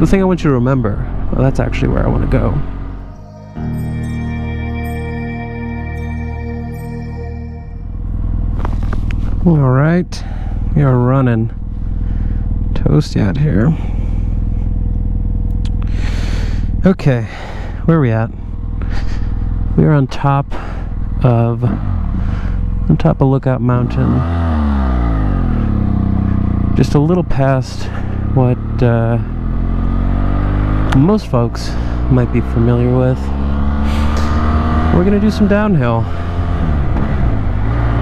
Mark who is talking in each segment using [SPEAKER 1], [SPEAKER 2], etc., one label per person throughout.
[SPEAKER 1] The thing I want you to remember, well, that's actually where I want to go. Alright, we are running toasty out here. Okay, where are we at? We are on top of Lookout Mountain. Just a little past what most folks might be familiar with. We're gonna do some downhill.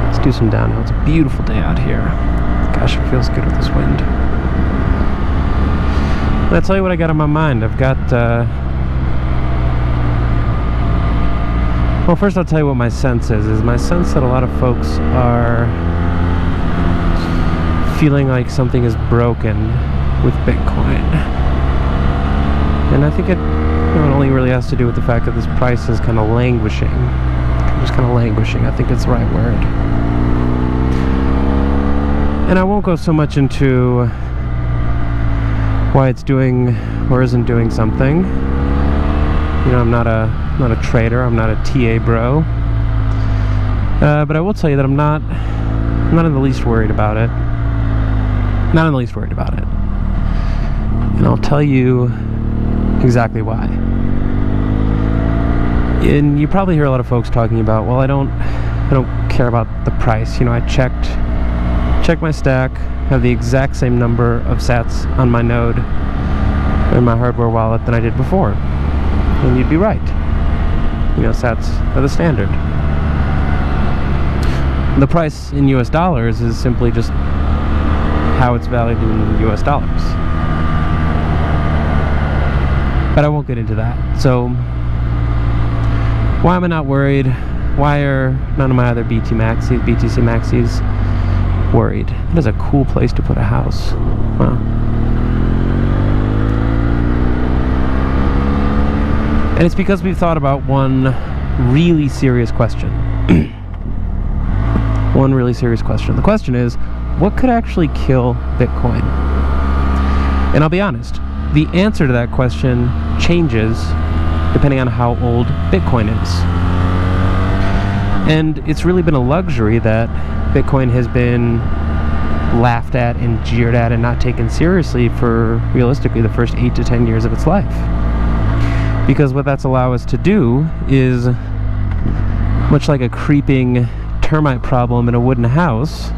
[SPEAKER 1] Let's do some downhill. It's a beautiful day out here. Gosh, it feels good with this wind. And I'll tell you what I got on my mind. I've got well, first I'll tell you what my sense is my sense that a lot of folks are feeling like something is broken with Bitcoin. And I think it only really has to do with the fact that this price is kind of languishing. Just kind of languishing, I think it's the right word. And I won't go so much into why it's doing or isn't doing something. You know, I'm not a trader, I'm not a TA bro. But I will tell you that I'm not in the least worried about it. Not in the least worried about it. And I'll tell you exactly why. And you probably hear a lot of folks talking about, well, I don't care about the price. You know, I checked my stack, have the exact same number of sats on my node in my hardware wallet than I did before. And you'd be right. You know, sats are the standard. The price in US dollars is simply just how it's valued in US dollars. But I won't get into that. So, why am I not worried? Why are none of my other BTC Maxis worried? It is a cool place to put a house. Wow. And it's because we've thought about one really serious question. One really serious question. The question is, what could actually kill Bitcoin? And I'll be honest, the answer to that question changes depending on how old Bitcoin is. And it's really been a luxury that Bitcoin has been laughed at and jeered at and not taken seriously for, realistically, the first 8 to 10 years of its life. Because what that's allowed us to do is, much like a creeping termite problem in a wooden house,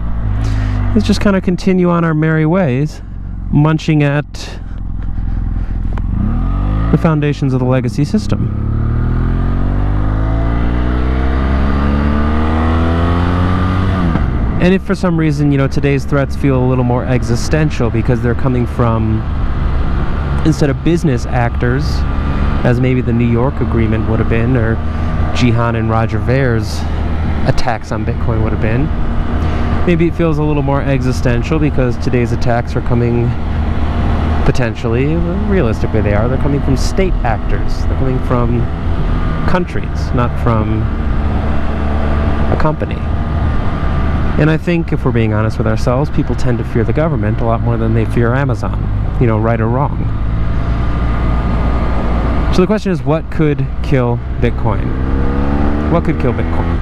[SPEAKER 1] is just kind of continue on our merry ways, munching at the foundations of the legacy system. And if for some reason, you know, today's threats feel a little more existential because they're coming from, instead of business actors, as maybe the New York agreement would have been, or Jihan and Roger Ver's attacks on Bitcoin would have been, maybe it feels a little more existential because today's attacks are coming, potentially, realistically they're coming from state actors. They're coming from countries, not from a company. And I think, if we're being honest with ourselves, people tend to fear the government a lot more than they fear Amazon, you know, right or wrong. So the question is, what could kill Bitcoin? What could kill Bitcoin?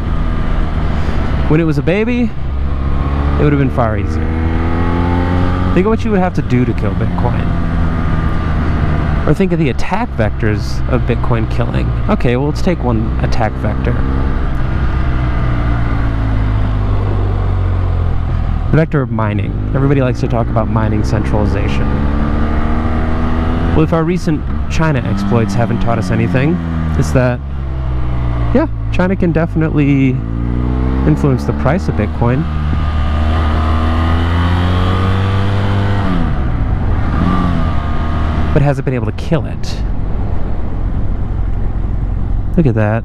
[SPEAKER 1] When it was a baby, it would have been far easier. Think of what you would have to do to kill Bitcoin. Or think of the attack vectors of Bitcoin killing. Okay, well, let's take one attack vector. The vector of mining. Everybody likes to talk about mining centralization. Well, if our recent China exploits haven't taught us anything, it's that, yeah, China can definitely influence the price of Bitcoin. But hasn't been able to kill it. Look at that.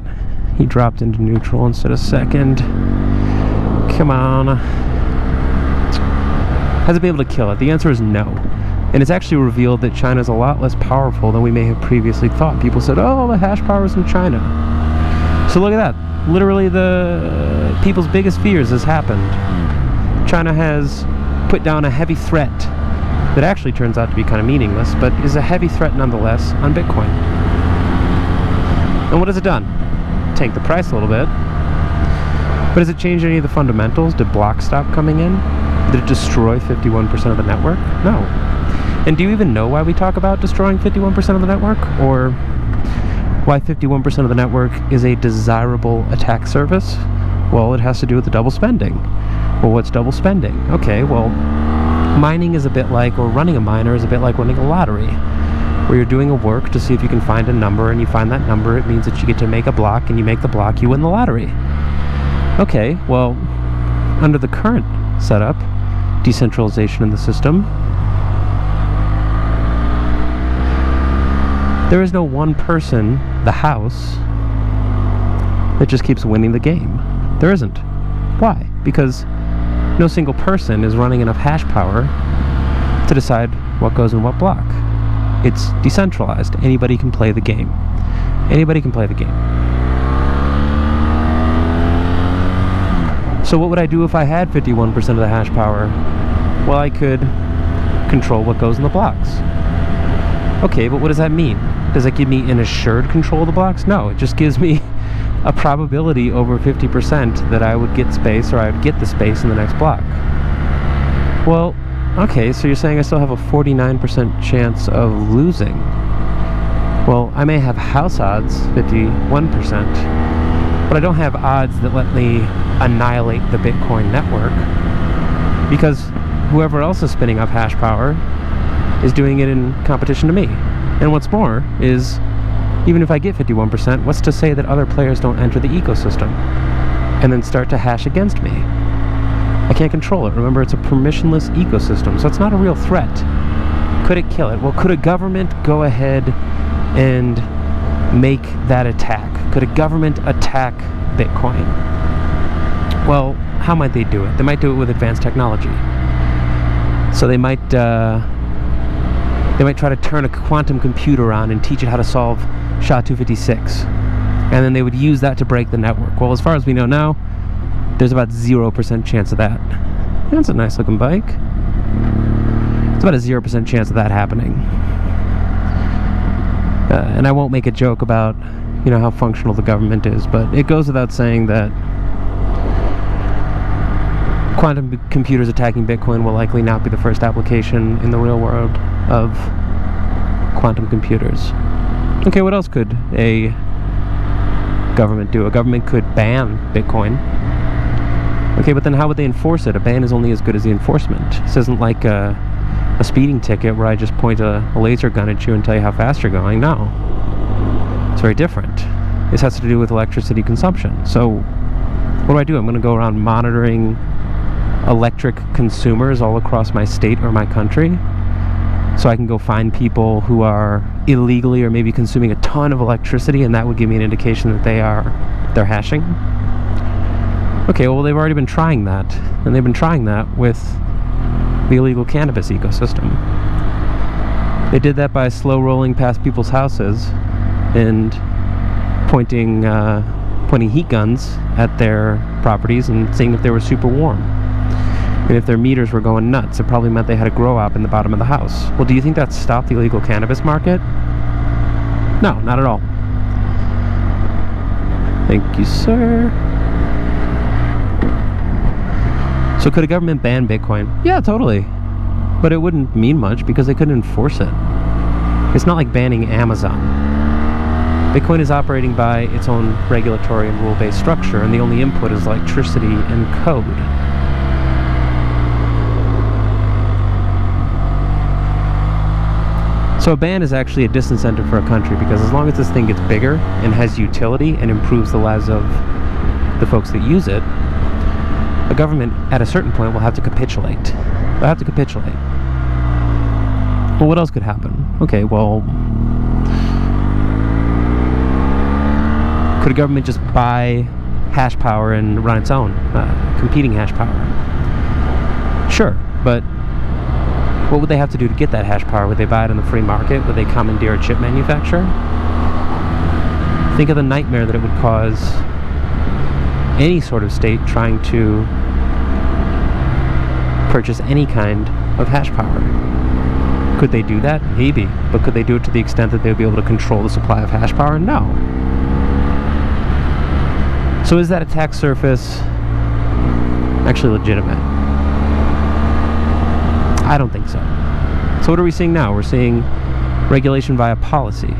[SPEAKER 1] He dropped into neutral instead of second. Come on. Has it been able to kill it? The answer is no. And it's actually revealed that China is a lot less powerful than we may have previously thought. People said, oh, the hash power is in China. So look at that. Literally the people's biggest fears has happened. China has put down a heavy threat that actually turns out to be kind of meaningless, but is a heavy threat nonetheless on Bitcoin. And what has it done? Tanked the price a little bit. But has it changed any of the fundamentals? Did blocks stop coming in? Did it destroy 51% of the network? No. And do you even know why we talk about destroying 51% of the network? Or why 51% of the network is a desirable attack surface? Well, it has to do with the double spending. Well, what's double spending? Okay, well, mining is a bit like, or running a miner is a bit like running a lottery, where you're doing a work to see if you can find a number, and you find that number, it means that you get to make a block, and you make the block, you win the lottery. Okay, well, under the current setup, decentralization in the system, there is no one person, the house, that just keeps winning the game. There isn't. Why? Because no single person is running enough hash power to decide what goes in what block. It's decentralized. Anybody can play the game. Anybody can play the game. So what would I do if I had 51% of the hash power? Well, I could control what goes in the blocks. Okay, but what does that mean? Does it give me an assured control of the blocks? No, it just gives me a probability over 50% that I would get space, or I would get the space in the next block. Well, okay, so you're saying I still have a 49% chance of losing. Well, I may have house odds, 51%, but I don't have odds that let me annihilate the Bitcoin network, because whoever else is spinning up hash power is doing it in competition to me. And what's more is, even if I get 51%, what's to say that other players don't enter the ecosystem and then start to hash against me? I can't control it. Remember, it's a permissionless ecosystem, so it's not a real threat. Could it kill it? Well, could a government go ahead and make that attack? Could a government attack Bitcoin? Well, how might they do it? They might do it with advanced technology. So they might try to turn a quantum computer on and teach it how to solve SHA-256. And then they would use that to break the network. Well, as far as we know now, there's about 0% chance of that. That's a nice looking bike. It's about a 0% chance of that happening. And I won't make a joke about, how functional the government is, but it goes without saying that quantum computers attacking Bitcoin will likely not be the first application in the real world of quantum computers. Okay, what else could a government do? A government could ban Bitcoin. Okay, but then how would they enforce it? A ban is only as good as the enforcement. This isn't like a speeding ticket where I just point a laser gun at you and tell you how fast you're going. No. It's very different. This has to do with electricity consumption. So what do? I'm going to go around monitoring electric consumers all across my state or my country, so I can go find people who are illegally or maybe consuming a ton of electricity, and that would give me an indication that they're hashing. Okay, well, they've already been trying that, and they've been trying that with the illegal cannabis ecosystem. They did that by slow rolling past people's houses and pointing heat guns at their properties and seeing if they were super warm. And if their meters were going nuts, it probably meant they had a grow op in the bottom of the house. Well, do you think that stopped the illegal cannabis market? No, not at all. Thank you, sir. So could a government ban Bitcoin? Yeah, totally. But it wouldn't mean much because they couldn't enforce it. It's not like banning Amazon. Bitcoin is operating by its own regulatory and rule-based structure, and the only input is electricity and code. So a ban is actually a disincentive for a country, because as long as this thing gets bigger and has utility and improves the lives of the folks that use it, the government at a certain point will have to capitulate. They'll have to capitulate. Well, what else could happen? Okay, well, could a government just buy hash power and run its own, competing hash power? Sure, but what would they have to do to get that hash power? Would they buy it on the free market? Would they commandeer a chip manufacturer? Think of the nightmare that it would cause any sort of state trying to purchase any kind of hash power. Could they do that? Maybe. But could they do it to the extent that they would be able to control the supply of hash power? No. So is that attack surface actually legitimate? I don't think so. So what are we seeing now? We're seeing regulation via policy.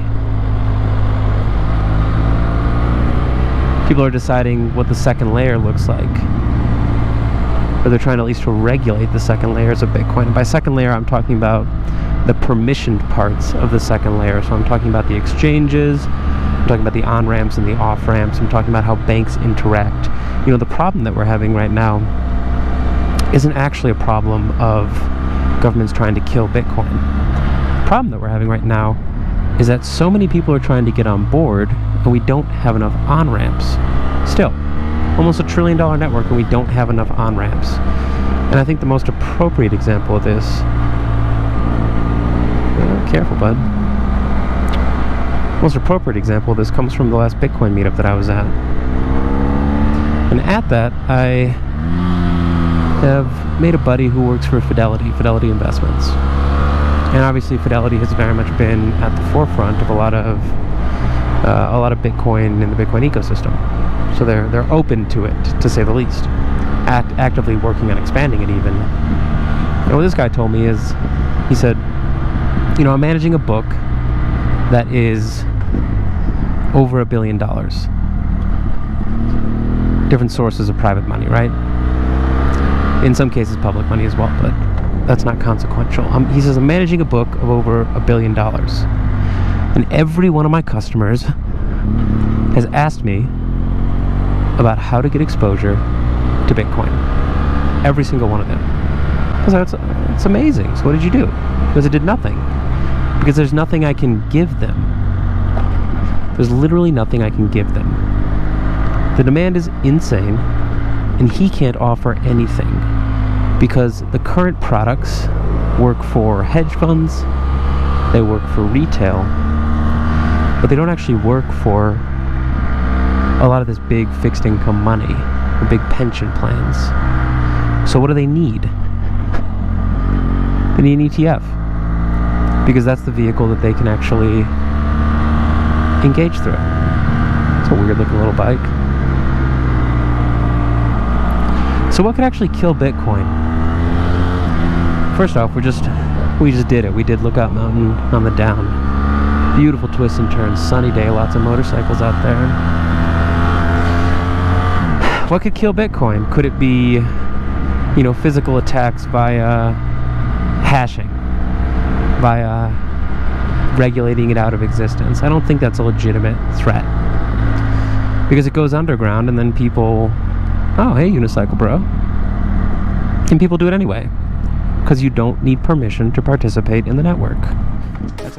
[SPEAKER 1] People are deciding what the second layer looks like. Or they're trying at least to regulate the second layers of Bitcoin. And by second layer, I'm talking about the permissioned parts of the second layer. So I'm talking about the exchanges, I'm talking about the on-ramps and the off-ramps, I'm talking about how banks interact. You know, the problem that we're having right now isn't actually a problem of governments trying to kill Bitcoin. The problem that we're having right now is that so many people are trying to get on board and we don't have enough on-ramps. Still, almost $1 trillion network and we don't have enough on-ramps. And I think the most appropriate example of this, careful bud, most appropriate example of this comes from the last Bitcoin meetup that I was at. And at that, I have made a buddy who works for Fidelity Investments. And obviously Fidelity has very much been at the forefront of a lot of Bitcoin in the Bitcoin ecosystem. So they're open to it, to say the least. Actively working on expanding it even. And what this guy told me is, he said, you know, I'm managing a book that is over $1 billion. Different sources of private money, right? In some cases public money as well, but that's not consequential. He says, I'm managing a book of over $1 billion. And every one of my customers has asked me about how to get exposure to Bitcoin. Every single one of them. It's amazing. So what did you do? Because it did nothing. Because there's nothing I can give them. There's literally nothing I can give them. The demand is insane, and he can't offer anything. Because the current products work for hedge funds, they work for retail, but they don't actually work for a lot of this big fixed income money, or big pension plans. So what do they need? They need an ETF. Because that's the vehicle that they can actually engage through. It's a weird looking little bike. So what could actually kill Bitcoin? First off, we just did it. We did Lookout Mountain on the down. Beautiful twists and turns, sunny day, lots of motorcycles out there. What could kill Bitcoin? Could it be, you know, physical attacks via hashing? By regulating it out of existence? I don't think that's a legitimate threat. Because it goes underground and then people, oh, hey, unicycle bro. And people do it anyway. Because you don't need permission to participate in the network. That's